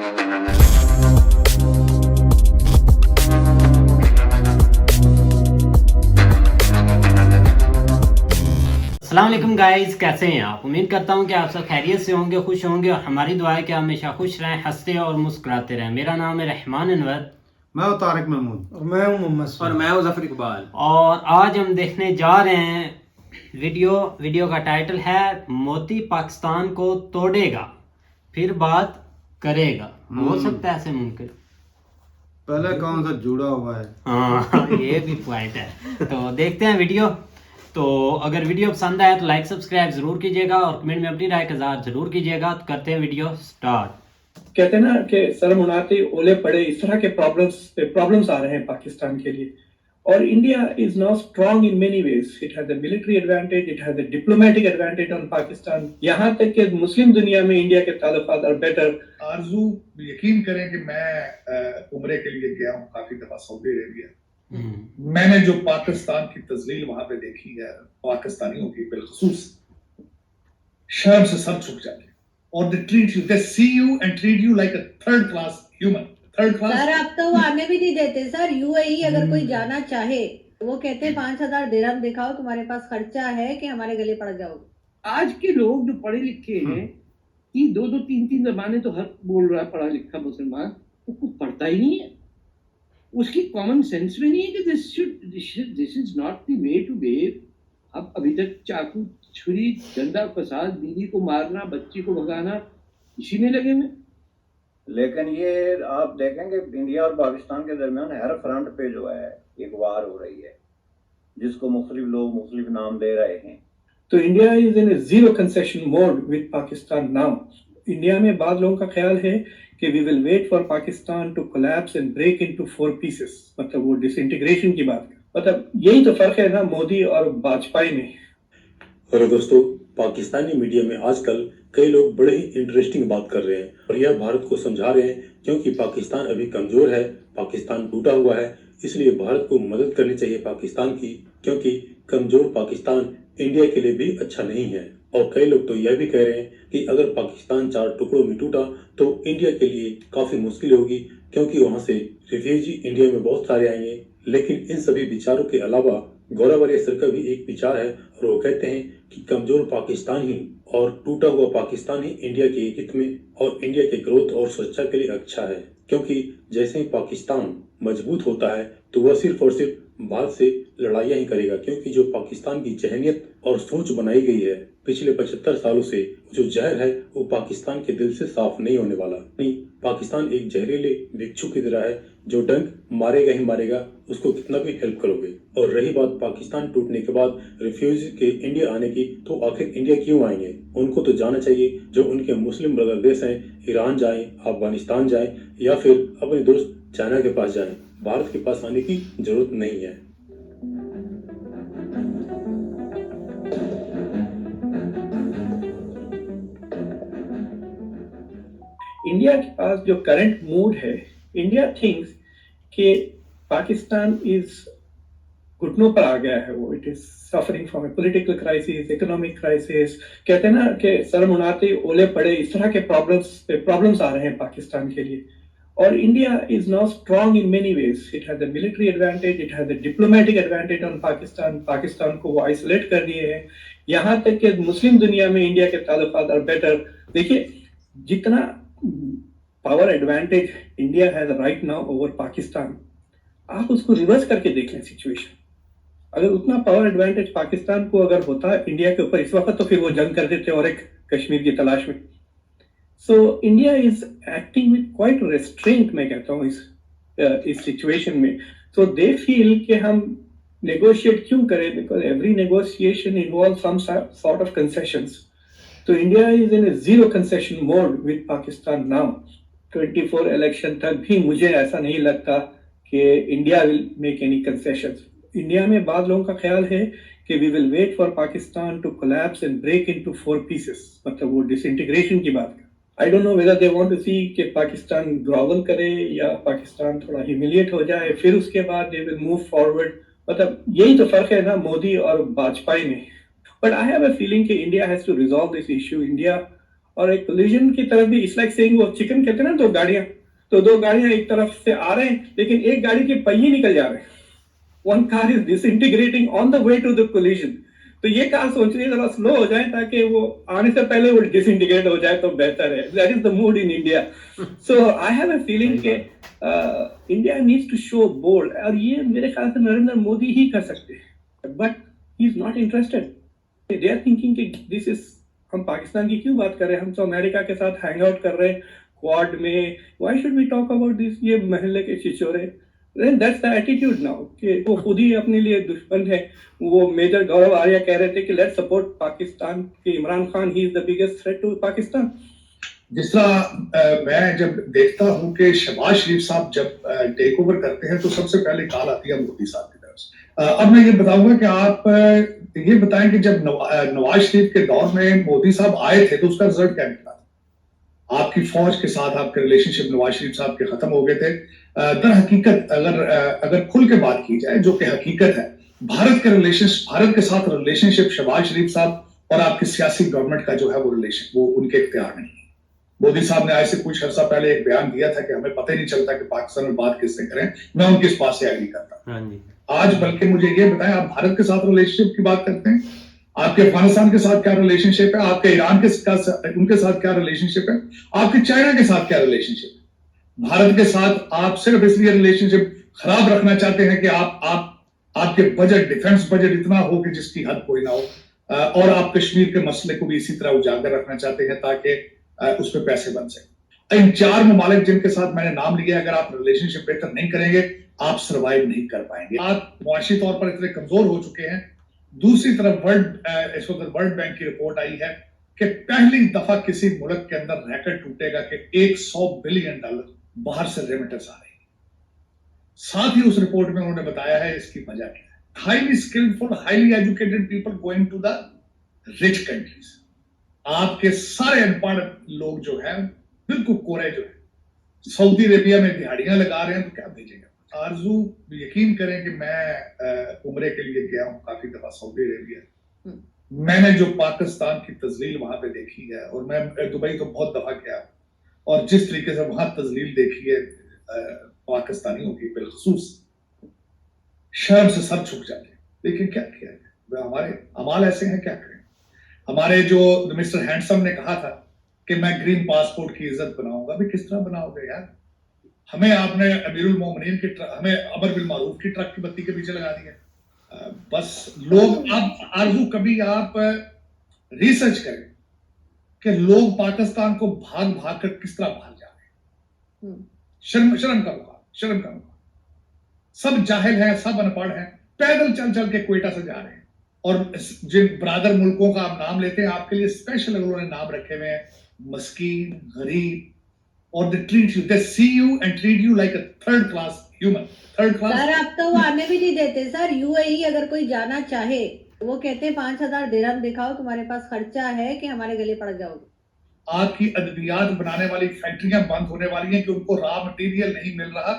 अस्सलाम वालेकुम गाइस, कैसे हैं आप? उम्मीद करता हूं कि आप सब खैरियत से होंगे, खुश होंगे और हमारी दुआ है कि आप हमेशा खुश रहें, हंसते और मुस्कुराते रहें। मेरा नाम है रहमान अनवर। मैं हूं तारिक महमूद और मैं हूं मोहम्मद और मैं हूं जफर इकबाल। और आज हम देखने जा रहे हैं वीडियो का टाइटल है मोदी पाकिस्तान को तोड़ेगा फिर बात करेगा। हो सकता है ऐसे मुमकिन? पहले कौन सा जुड़ा हुआ है? हाँ, ये भी पॉइंट है। तो देखते हैं वीडियो। तो अगर वीडियो पसंद आए तो लाइक सब्सक्राइब जरूर कीजिएगा और कमेंट में अपनी राय का इज़हार जरूर कीजिएगा। तो करते हैं वीडियो स्टार्ट। कहते हैं ना कि सर मुनाते ओले पड़े, इस तरह के प्रॉब्लम्स आ रहे हैं पाकिस्तान के लिए। और India is now strong in many ways. It has the military advantage, it has the diplomatic advantage on Pakistan. यहाँ तक कि मुस्लिम दुनिया में इंडिया के ताल्लुकात आर बेटर। आरजू, यकीन करें कि मैं उम्रे के लिए गया हूँ काफी दफा सऊदी अरेबिया। मैंने जो पाकिस्तान की तजलील वहां पे देखी है, पाकिस्तानियों की बिलखसूस, शर्म से सर झुक जाते हैं। और they treat you, they see you and treat you like a third class human. Third class sir, अब तो वो आने भी नहीं देते सर। यूएई अगर कोई जाना चाहे वो कहते हैं 5,000 दिरहम दिखाओ, तुम्हारे पास खर्चा है कि हमारे गले पड़ जाओगे। आज के लोग जो पढ़े लिखे हैं कि दो दो तीन तीन जबानें तो हर बोल रहा है पढ़ा लिखा मुसलमान, वो कुछ पढ़ता ही नहीं है। उसकी कॉमन सेंस में नहीं है कि this is not the way to behave. अब अभी तक चाकू छुरी डंडा फसाद, बीवी को मारना, बच्ची को भगाना, इसी में लगे हुए। लेकिन ये आप देखेंगे इंडिया और पाकिस्तान के दरमियान हर फ्रंट पे जो है एक वार हो रही है, जिसको मुख्तलिफ लोग मुख्तलिफ नाम दे रहे हैं। तो India is in zero concession mode with Pakistan now. India में बाद लोगों का ख्याल है कि we will wait for Pakistan to collapse and break into 4 pieces. मतलब वो डिसइंटीग्रेशन की बात है। मतलब यही तो फर्क है ना मोदी और वाजपेयी में। और दोस्तों, पाकिस्तानी मीडिया में आजकल कई लोग बड़े ही इंटरेस्टिंग बात कर रहे हैं और यह भारत को समझा रहे हैं, क्योंकि पाकिस्तान अभी कमजोर है, पाकिस्तान टूटा हुआ है, इसलिए भारत को मदद करनी चाहिए पाकिस्तान की, क्योंकि कमजोर पाकिस्तान इंडिया के लिए भी अच्छा नहीं है। और कई लोग तो यह भी कह रहे हैं कि अगर पाकिस्तान 4 टुकड़ों में टूटा तो इंडिया के लिए काफी मुश्किल होगी, क्योंकि वहां से रिफ्यूजी इंडिया में बहुत सारे आएंगे। लेकिन इन सभी विचारों के अलावा गौरव सर का भी एक विचार है और वो कहते हैं कि कमजोर पाकिस्तान ही और टूटा हुआ पाकिस्तान ही इंडिया के हित में और इंडिया के ग्रोथ और सुरक्षा के लिए अच्छा है, क्योंकि जैसे ही पाकिस्तान मजबूत होता है तो वह सिर्फ और सिर्फ भारत से लड़ाइयां ही करेगा, क्योंकि जो पाकिस्तान की जहनियत और सोच बनाई गई है पिछले 75 सालों से, जो जहर है वो पाकिस्तान के दिल से साफ नहीं होने वाला। नहीं, पाकिस्तान एक जहरीले भिक्षु की तरह है जो डंक मारेगा ही मारेगा, उसको कितना भी हेल्प करोगे। और रही बात पाकिस्तान टूटने के बाद रिफ्यूजी के इंडिया आने की, तो आखिर इंडिया क्यों आएंगे? उनको तो जाना चाहिए जो उनके मुस्लिम ब्रदर देश हैं, ईरान जाएं, अफगानिस्तान जाएं या फिर अपने दोस्त चाइना के पास जाएं। भारत के पास आने की जरूरत नहीं है। इंडिया के पास जो करंट मूड है, इंडिया थिंक्स कि पाकिस्तान इज घुटनों पर आ गया है। वो it is suffering from A political crisis, economic crisis. कहते हैं ना कि सर मुनाते ओले पड़े, इस तरह के प्रॉब्लम्स आ रहे हैं पाकिस्तान के लिए। और India is now strong in many ways. It has the military advantage, it has the diplomatic advantage on Pakistan. Pakistan को वो आइसोलेट कर दिए हैं। यहाँ तक कि मुस्लिम दुनिया में इंडिया के ताल्लुकात आर बेटर। देखिए, जितना power advantage India has right now over Pakistan, आप उसको रिवर्स करके देख लें सिचुएशन। अगर उतना पावर एडवांटेज पाकिस्तान को अगर होता इंडिया के ऊपर इस वक्त, तो फिर वो जंग कर देते और एक कश्मीर की तलाश में। So India is acting with quite restaurant, मैं कहता हूँ इस सिचुएशन में। सो दे फील कि हम नेगोशिएट क्यों करें, because every negotiation involve some sort of concessions. तो India is in a zero concession mode with Pakistan now. 24 election तक भी मुझे ऐसा नहीं लगता कि India will make any concessions. India में बाद लोगों का ख्याल है कि we will wait for Pakistan to collapse and break into 4 pieces. मतलब वो डिसइंटीग्रेशन की बात है। I don't know whether they want to सी कि पाकिस्तान ग्रोवल करे या पाकिस्तान थोड़ा ह्यूमिलिएट हो जाए, फिर उसके बाद दे विल मूव फॉरवर्ड। मतलब यही तो फर्क है ना मोदी और वाजपेयी में। But I have a feeling कि India has to resolve this issue. India और एक कोलिजन की तरफ भी इट्स लाइक सेइंग, वो चिकन कहते हैं ना, दो गाड़ियां एक तरफ से आ रहे हैं, लेकिन एक गाड़ी के पहिए निकल जा रहे हैं। One car is disintegrating on the way to the collision. तो ये कार सोच रही है जरा स्लो हो जाए ताकि वो आने से पहले वो डिसइंटीग्रेट हो जाए तो बेहतर है। That is the mood in India. So I have a feeling के India needs to show bold, और ये मेरे ख्याल से नरेंद्र मोदी ही कर सकते हैं, but he is not interested. They are thinking कि दिस इज, हम पाकिस्तान की क्यों बात कर रहे हैं, हम तो अमेरिका के साथ हैंग आउट कर रहे हैं क्वाड में, why should we talk about this, ये महल्ले के छिछोरे। Then that's the attitude now कि वो खुद ही अपने लिए दुश्मन है। वो मेजर गौरव आर्या कह रहे थे कि लेट्स सपोर्ट पाकिस्तान, कि Imran Khan he is the biggest threat to Pakistan. जिस तरह मैं जब देखता हूं कि शहबाज शरीफ साहब जब टेक ओवर करते हैं तो सबसे पहले कॉल आती है मोदी साहब की तरफ से। अब मैं ये बताऊंगा कि आप ये बताएं कि जब नवाज शरीफ के दौर में मोदी साहब आए थे तो उसका रिजल्ट क्या निकला? आपकी फौज के साथ आपके रिलेशनशिप नवाज शरीफ साहब के खत्म हो गए थे। दर हकीकत अगर खुल के बात की जाए, जो कि हकीकत है, भारत के साथ रिलेशनशिप शहबाज शरीफ साहब और आपकी सियासी गवर्नमेंट का जो है वो रिलेशन वो उनके इख्तियार में नहीं है। मोदी साहब ने आज से कुछ अर्सा पहले एक बयान दिया था कि हमें पता ही नहीं चलता कि पाकिस्तान में बात किससे करें। मैं उनके इस बात से एग्री करता हूं। आज बल्कि मुझे ये बताएं, आप भारत के साथ रिलेशनशिप की बात करते हैं, आपके अफगानिस्तान के साथ क्या रिलेशनशिप है, आपके ईरान के उनके साथ क्या रिलेशनशिप है, आपके चाइना के साथ क्या रिलेशनशिप है? भारत के साथ आप सिर्फ इसलिए रिलेशनशिप खराब रखना चाहते हैं कि आपके बजट, डिफेंस बजट इतना हो कि जिसकी हद कोई ना हो, और आप कश्मीर के मसले को भी इसी तरह उजागर रखना चाहते हैं ताकि उस पर पैसे बन सके। इन 4 ममालिक जिनके साथ मैंने नाम लिया, अगर आप रिलेशनशिप बेहतर नहीं करेंगे आप सर्वाइव नहीं कर पाएंगे। आप मुआशी तौर पर इतने कमजोर हो चुके हैं। दूसरी तरफ इस वक्त वर्ल्ड बैंक की रिपोर्ट आई है कि पहली दफा किसी मुल्क के अंदर रैकेट टूटेगा कि $100 बिलियन बाहर से रेमिटेंस आ रही है। साथ ही उस रिपोर्ट में उन्होंने बताया है इसकी वजह क्या है। Highly skillful, highly educated people going to the rich countries. आपके सारे अनपढ़ लोग जो है, बिल्कुल कोरे जो है, सऊदी अरेबिया में दिहाड़ियां लगा रहे हैं, तो क्या भेजेंगे? आरजू, यकीन करें कि मैं उम्रे के लिए गया हूं काफी दफा सऊदी अरेबिया। मैंने जो पाकिस्तान की तजलील वहां पे देखी है, और मैं दुबई तो बहुत दफा गया, और जिस तरीके से वहां तजलील देखी है पाकिस्तानियों की, बिलखसूस शर्म से सर झुक जाते हैं। लेकिन क्या किया है, हमारे अमाल ऐसे हैं, क्या करें? हमारे जो मिस्टर हैंडसम ने कहा था कि मैं ग्रीन पासपोर्ट की इज्जत बनाऊंगा, भी किस तरह बनाओगे यार? हमें आपने अमीरुल मोमिनीन की हमें अमर बिल मारूफ की ट्रक की बत्ती के पीछे लगा दिया। बस लोग, आप आरजू कभी आप रिसर्च करें कि लोग पाकिस्तान को भाग भाग कर किस तरह भाग जा रहे हैं। शर्म का मुकाम। सब जाहिल हैं, सब अनपढ़ हैं, पैदल चल चल के क्वेटा से जा रहे हैं। और जिन ब्रादर मुल्कों का आप नाम लेते हैं, आपके लिए स्पेशल उन्होंने नाम रखे हुए हैं, मस्कीन, गरीब, और they treat you, they see you and treat you like a third class human. Third class. Sir अब तो वो आने भी नहीं देते सर। यूएई अगर कोई जाना चाहे, वो कहते हैं 5,000 दिरहम दिखाओ, तुम्हारे पास खर्चा है कि हमारे गले पड़ जाओगे। आपकी अद्वियात बनाने वाली फैक्ट्रियां बंद होने वाली हैं कि उनको रॉ मटेरियल नहीं मिल रहा।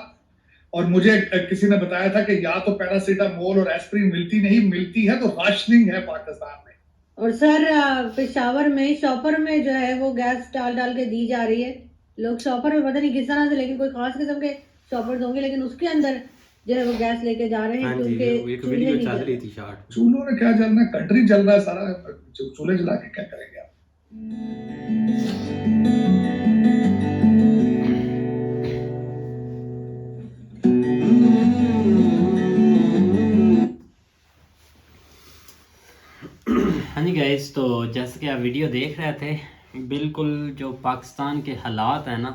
और मुझे किसी ने बताया था कि या तो पैरासीटामोल और एस्प्रिन मिलती है तो राशनिंग है पाकिस्तान में। और सर पेशावर में शॉपर में जो है वो गैस डाल के दी जा रही है। लोग शॉपर में पता नहीं किस तरह से, लेकिन कोई खास किस्म के शॉपर्स होंगे, लेकिन उसके अंदर जो है वो गैस लेके जा रहे हैं क्योंकि चूल्हे चल रही थी। चूल्हों में क्या जलना है, कंट्री जल रहा है सारा, चूल्हे जला के क्या करेंगे आप? हाँ जी गाइस, तो जैसे कि आप वीडियो देख रहे थे, बिल्कुल जो पाकिस्तान के हालात हैं ना,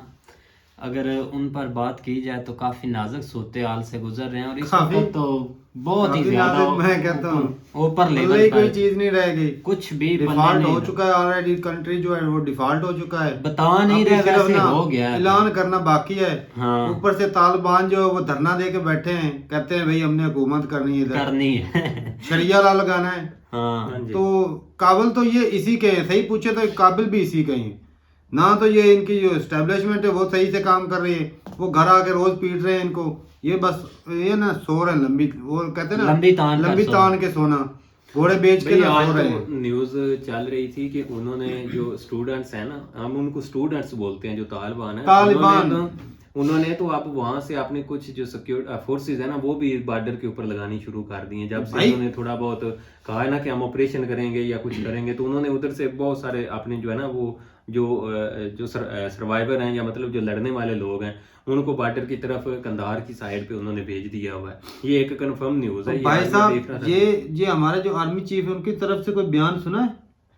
अगर उन पर बात की जाए तो काफ़ी नाजुक सूरत हाल से गुजर रहे हैं। और इस वक्त तो बहुत ही ज्यादा, मैं कहता हूँ ऊपर लेवल कोई चीज नहीं रहेगी, कुछ भी डिफॉल्ट हो चुका है ऑलरेडी। कंट्री जो है वो डिफॉल्ट हो चुका है, बता नहीं रहे, वैसे हो गया है, ऐलान करना बाकी है। हाँ। ऊपर से तालिबान जो है वो धरना दे के बैठे हैं, कहते हैं भाई हमने हुकूमत करनी है, शरिया ला लगाना है। हाँ। तो काबिल तो ये इसी के हैं, सही पूछे तो काबिल भी इसी के हैं ना। तो ये इनकी जो एस्टेब्लिशमेंट है वो सही से काम कर रही है, वो घर आके रोज पीट रहे हैं इनको। ये बस ये ना सो रहे लंबी, वो कहते हैं ना लंबी तान के सोना। घोड़े बेच के भाई ना आज सो रहे तो हैं। न्यूज चल रही थी कि उन्होंने जो स्टूडेंट्स हैं ना, हम उनको स्टूडेंट्स बोलते हैं, जो तालिबान है, तालिबान। उन्होंने तो अब वहां से अपने कुछ जो सिक्योर फोर्सेस है ना, वो भी बॉर्डर के ऊपर लगानी शुरू कर दी हैं। जब से भाई- उन्होंने थोड़ा बहुत कहा है ना कि हम ऑपरेशन करेंगे या कुछ करेंगे, तो उन्होंने उधर से बहुत सारे अपने जो है ना वो जो सर्वाइवर हैं या मतलब जो लड़ने वाले लोग हैं, उनको बॉर्डर की तरफ कंधार की साइड पे उन्होंने भेज दिया हुआ है। ये एक कंफर्म न्यूज है। तो ये भाई आज मैं साहब देख रहा था। ये हमारे जो आर्मी चीफ है उनकी तरफ से कोई बयान सुना है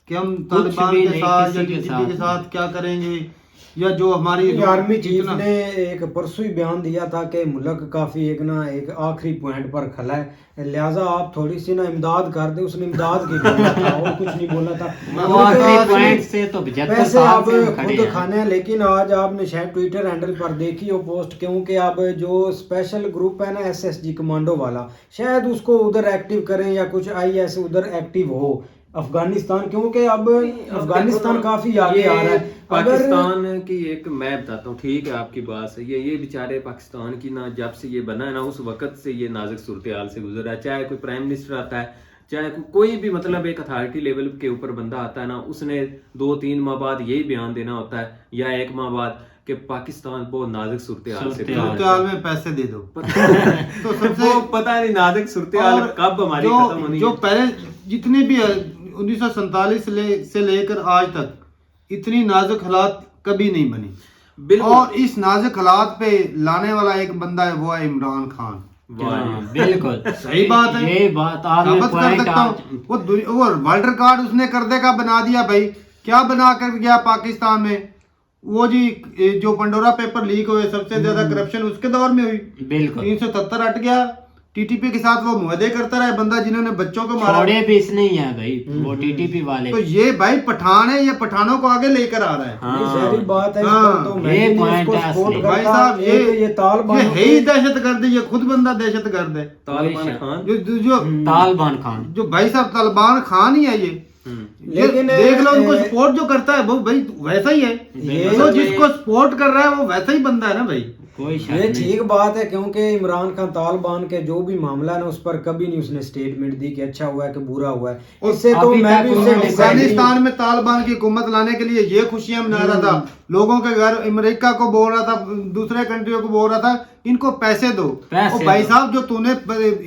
कि हम कुछ तालिबान भी के नहीं, साथ किसी या के टीटीपी के साथ साथ क्या करेंगे, या जो हमारी आर्मी चीफ इतना- ने एक परसों ही बयान दिया था कि मुल्क काफी एक आखिरी पॉइंट पर खड़ा है, लिहाजा आप थोड़ी सी ना इमदाद कर दे। उसने इमदाद की बोला था और कुछ नहीं बोला था। वो आखिरी पॉइंट से तो 75 पैसे साल आप से हम खड़े खुद हैं। खाने हैं, लेकिन आज आपने शायद ट्विटर हैंडल पर देखी हो पोस्ट, क्योंकि अब जो स्पेशल ग्रुप है ना SSG कमांडो वाला, शायद उसको उधर एक्टिव करें या कुछ IS उधर एक्टिव हो अफगानिस्तान, क्योंकि अब अफगानिस्तान काफी आगे आ रहा है। पाकिस्तान की एक मैं बताता हूँ, ठीक है आपकी बात सही है। ये बेचारे पाकिस्तान की ना जब से ये बना है ना, उस वक्त से ये नाजुक सूरत हाल से गुजरा है। चाहे कोई प्राइम मिनिस्टर आता है, चाहे कोई भी मतलब एक अथॉरिटी लेवल के ऊपर बंदा आता है ना, उसने 2-3 माह बाद यही बयान देना होता है या 1 माह बाद कि पाकिस्तान बहुत नाजुक सूरत हाल से सूरत हाल में पैसे दे दो। तो तो सबसे वो पता नहीं नाजुक सूरत हाल और कब हमारी जो खत्म होनी जो है। पहले जितने भी 1947 से लेकर आज तक इतनी नाजुक हालात कभी नहीं बनी। बिल्कुल। और इस नाजुक हालात पे लाने वाला एक बंदा है, वो है इमरान खान। हाँ, बिल्कुल सही बात है, ये बात आपने साबित कर पॉइंट सकता हूँ। वो वर्ल्ड रिकॉर्ड उसने कर देगा बना दिया भाई। क्या बना कर गया पाकिस्तान में? वो जी जो पंडोरा पेपर लीक हुए, सबसे ज्यादा करप्शन उसके दौर में हुई। बिल्कुल 377 हट गया। टीटीपी के साथ वो मुआहदे करता रहा बंदा, जिन्होंने बच्चों को मारा। छोड़े भी इसने ही है भाई, वो टीटीपी वाले। तो ये भाई पठान है, ये पठानों को आगे लेकर आ रहा है। नहीं, सारी बात है। इस हाँ, पर तो मैं ये भी नहीं पॉइंट उसको है सपोर्ट असली। करता। भाई साहब ये तालिबान ये है ही दहशतगर्द, ये खुद बंदा दहशतगर्द है। तालिबान खान जो तालिबान खान जो भाई साहब तालिबान खान ही है ये। लेकिन देख लो उनको सपोर्ट जो करता है वो भाई वैसा ही है। जो जिसको सपोर्ट कर रहा है वो वैसा ही बंदा है ना भाई। कोई शक ये नहीं। ठीक बात है, क्योंकि इमरान खान तालिबान के जो भी मामला है ना, उस पर कभी नहीं उसने स्टेटमेंट दी कि अच्छा हुआ है कि बुरा हुआ है। इससे तो अभी मैं तक भी उन्होंने उससे अफगानिस्तान में तालिबान की हुकूमत लाने के लिए ये खुशियां मना रहा था, लोगों के घर अमेरिका को बोल रहा था, दूसरे कंट्रियों को बोल रहा था इनको पैसे दो। पैसे और भाई दो। साहब जो तूने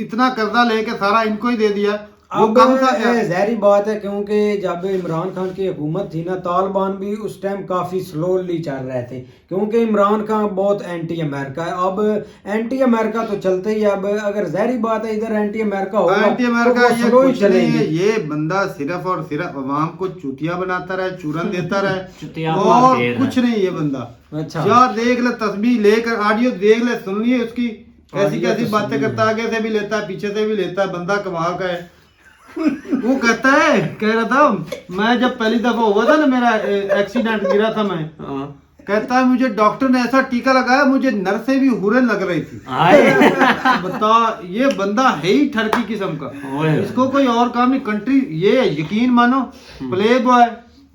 इतना कर्जा लेके सारा इनको ही दे दिया, वो अब कम सा ज़ाहिरी बात है, क्योंकि जब इमरान खान की हुकूमत थी ना, तालिबान भी उस टाइम काफ़ी स्लोली चल रहे थे, क्योंकि इमरान खान बहुत एंटी अमेरिका है। अब एंटी अमेरिका तो चलते ही, अब अगर ज़ाहिरी बात है इधर एंटी अमेरिका होगा एंटी अमेरिका तो वो ये स्लो ही कुछ नहीं चलेंगे। है। ये बंदा सिर्फ और सिर्फ अवाम को चूतिया बनाता रहे, चूरन देता चुतिया रहे बात और दे रहा कुछ नहीं ये बंदा। अच्छा। यार देख ले तस्बीह लेकर, ऑडियो देख ले, सुन लिए उसकी कैसी ऑडियो कैसी तो बातें सुनी करता है, आगे से भी लेता है पीछे से भी लेता है, बंदा कमाल का है। वो कहता है, कह रहा था मैं जब पहली दफा हुआ था ना मेरा एक्सीडेंट, गिरा था मैं, कहता है मुझे डॉक्टर ने ऐसा टीका लगाया मुझे नर से भी हुरे लग रही थी। बता, ये बंदा है ही ठरकी किस्म का, इसको कोई और काम नहीं। कंट्री ये यकीन मानो प्ले बॉय,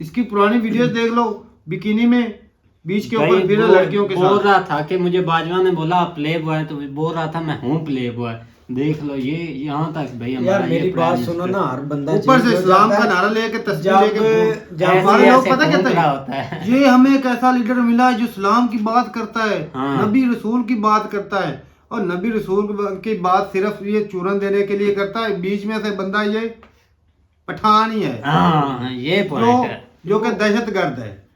इसकी पुरानी वीडियोस देख लो, बिकिनी में बीच के ऊपर फिर लड़कियों के बोल साथ। रहा था कि मुझे बाजवा ने बोला प्ले बॉय, तो बोल रहा था मैं हूँ प्ले बॉय। देख लो ये यहाँ तक भाई हमारा यार ये मेरी प्राइम बात सुनो मिनिस्टर। ना, हर बंदा ऊपर से चेंज हो इस्लाम जाता का है। नारा लेके तस्वीर जब- लेके जब हमारे ऐसे लोग पता घूम कहते रहा हैं होता है। ये हमें एक ऐसा लीडर मिला है जो इस्लाम की बात करता है, हाँ। नबी रसूल की बात करता है, और नबी रसूल की बात सिर्फ ये चूरन देने के लिए करता है। बीच में से बंदा ये पठान ही है, हाँ ये पॉइंट है। जो कि दहशतगर्द है।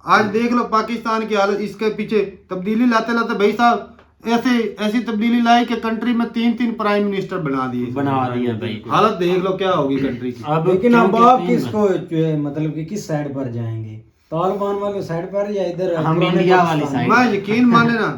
आज देख लो पाकिस्तान की हालत, इसके पीछे तब्दीली लाते लाते भाई साहब ऐसी तब्दीली लाई कि कंट्री में 3 प्राइम मिनिस्टर बना दिए। बना दिया भाई। हालत देख लो क्या होगी कंट्री की। अब लेकिन अब क्योंकि आप तीन- किसको मतलब कि किस साइड पर जाएंगे, तालिबान वाले साइड पर या इधर हम पुराने इंडिया वाली पाकिस्तान? साइड। मैं यकीन माने ना,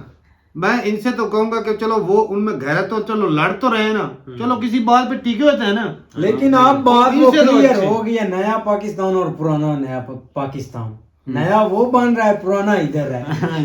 मैं इनसे तो कहूंगा कि चलो वो उनमें गैरत तो चलो लड़ तो रहे ना, चलो किसी बात पे टिके होते हैं ना। लेकिन अब बात वो इनसे तो क्लियर अच्छे। हो गई है, नया पाकिस्तान और पुराना नया पाकिस्तान। नया वो बन रहा है, पुराना इधर है।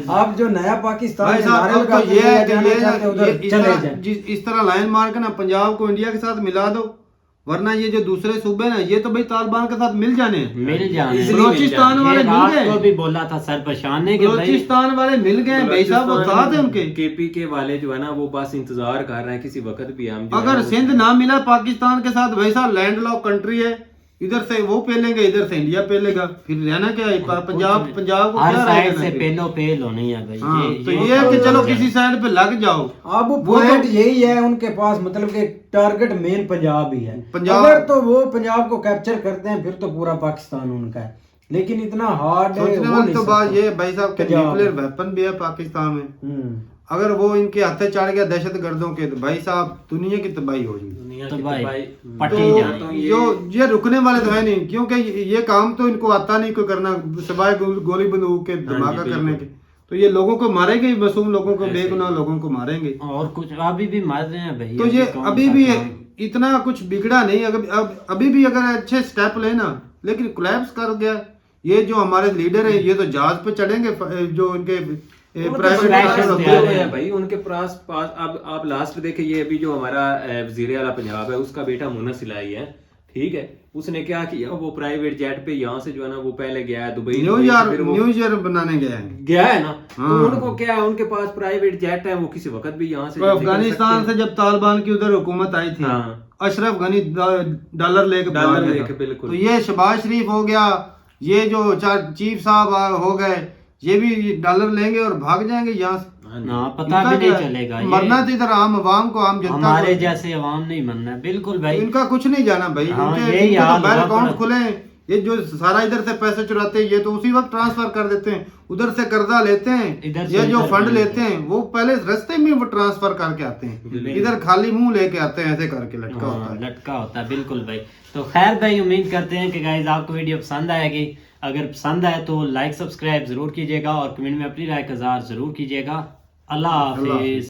आप जो नया पाकिस्तान भाई के साहब नारे अब लगा तो के ये है कि जाना ये चाहते हैं, उधर इस चले तरह जाएं। इस तरह लाइन मार के ना पंजाब को इंडिया के साथ मिला दो, वरना ये जो दूसरे सूबे ना ये तो भाई तालिबान के साथ मिल जाने हैं। मिल जाने बलोचिस्तान वाले ये मिल रात गए, को भी बोला था सर पशाने के भाई बलोचिस्तान वाले मिल गए भाई साहब, वो साथ है उनके। केपीके वाले जो है ना वो बस इंतजार कर रहे हैं किसी वक्त भी हम जो है अगर वो- सिंध ना मिला पाकिस्तान के साथ भाई साहब लैंड लॉक कंट्री है, इधर से वो पेलेंगे इधर से इंडिया पेलेगा, फिर रहना क्या है पंजाब को हर क्या साइड रहेगा से फिर? पेलो पेल होनी है भाई हाँ, तो ये है कि चलो किसी साइड पे लग जाओ। अब पॉइंट यही है उनके पास, मतलब कि टारगेट मेन पंजाब ही है। पंजाब- अगर तो वो पंजाब को कैप्चर करते हैं फिर तो पूरा पाकिस्तान उनका है, लेकिन इतना हार्ड सोचने वाली तो बात ये भाई साहब के पंजाब। न्यूक्लियर वेपन भी है पाकिस्तान में, अगर वो इनके हाथे चढ़ गया दहशत गर्दों के तो भाई साहब दुनिया की तबाही हो जाएगी। दुनिया तो की भाई तबाही- पट्टी जानी तो ये रुकने वाले तो है नहीं, क्योंकि ये काम तो इनको आता नहीं कोई करना सिवाय गोली बंदूक के धमाका करने के, तो ये लोगों को मारेंगे ही, मासूम लोगों को, बेगुनाह लोगों को मारेंगे। और कुछ अभी भी मार रहे हैं भाई। तो ये अभी भी इतना कुछ बिगड़ा नहीं, अभी भी अगर अच्छे स्टेप लेना, लेकिन कोलैप्स कर गया। ये जो हमारे लीडर है ये तो जहाज पे चढ़ेंगे, जो इनके प्राइवेट होते हैं भाई उनके पास अब आप लास्ट देखे ये अभी जो हमारा वजीर आला पंजाब है उसका बेटा मुन्ना सिलाई है, ठीक है, उसने क्या किया वो प्राइवेट जेट पे यहाँ से जो है ना वो पहले गया है दुबई, न्यू ईयर बनाने गया है ना। तो उनको क्या है उनके पास प्राइवेट जेट है, वो किसी वक्त भी यहाँ से तो अफगानिस्तान से जब तालिबान की उधर हुकूमत आई थी, अशरफ गनी डॉलर लेके बिल्कुल, तो ये शहबाज शरीफ हो गया, ये जो चीफ साहब हो गए, ये भी डॉलर लेंगे और भाग जाएंगे यहाँ से। ना पता भी नहीं चलेगा। मरना तो इधर आम अवाम को, आम जनता हमारे जैसे अवाम नहीं मरना बिल्कुल भाई। इनका कुछ नहीं जाना भाई, इनके बैंक अकाउंट खुले, ये जो सारा इधर से पैसे चुराते हैं ये तो उसी वक्त ट्रांसफर कर देते हैं, उधर से कर्जा लेते हैं, ये जो फंड लेते हैं वो पहले रास्ते में वो ट्रांसफर करके आते हैं, इधर खाली मुंह लेके आते हैं, ऐसे करके लटका होता है। बिल्कुल भाई। तो खैर भाई उम्मीद करते हैं कि गाइस आपको वीडियो पसंद आएगी, अगर पसंद आए तो लाइक सब्सक्राइब जरूर कीजिएगा और कमेंट में अपनी राय का इज़हार जरूर कीजिएगा। अल्लाह हाफिज।